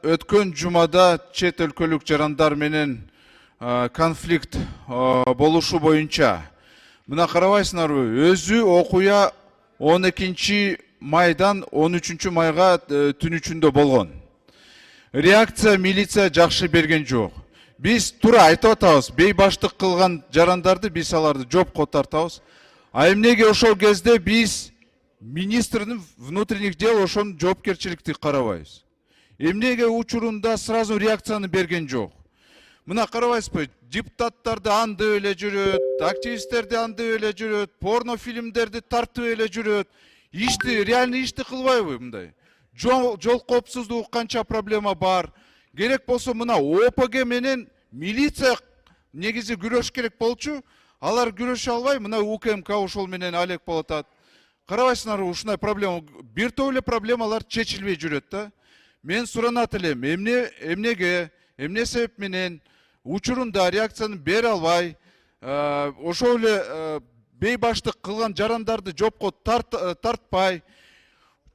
өткөн жумада чет өлкөлүк жарандар менен конфликт болушу боюнча мына карабайсыңарбы, өзү окуя 12 майдан 13 майга түн ичинде болгон. Реакция милиция жакшы берген жок. Биз туура айтып атабыз, бейбаштык кылган жарандарды биз аларды жопко тартабыз. А эмнеге ошол кезде биз министрдин внутренних дел ошонун жоопкерчиликти карабайбыз? Эмнеге учурунда сразу реакцияны берген жок? Мына карабайсызбы, депутаттарды андып эле жүрөт, активисттерди андып эле жүрөт, порно фильмдерди тартып эле жүрөт. Ишти, реальный ишти кылбайбы мындай? Жол коопсуздугу канча проблема бар. Керек болсо мына ОПГ менен милиция негизи күрөш керек болчу. Алар күрөшө албай, мына УКМК ошол менен алек болуп атат. Карабайсыңарбы, ушундай проблема, бир топ эле проблемалар чечилбей жүрөт да. Мен суранат элем, эмне себеп менен учурунда реакцияны бере албай, ошол эле бейбаштык кылган жарандарды жопко тартпай,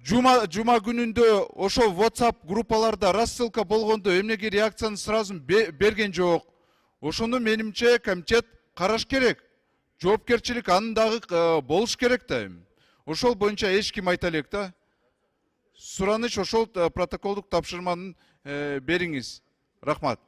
жума күнүндө ошол WhatsApp группаларда рассылка болгондо эмнеге реакцияны сразу берген жок? Ошону менимче комитет караш керек. Жоопкерчилик анын дагы болуш керек да. Ошол боюнча эч ким айта элек да. Сураныч ошол протоколдук тапшырманы бериңиз. Рахмат.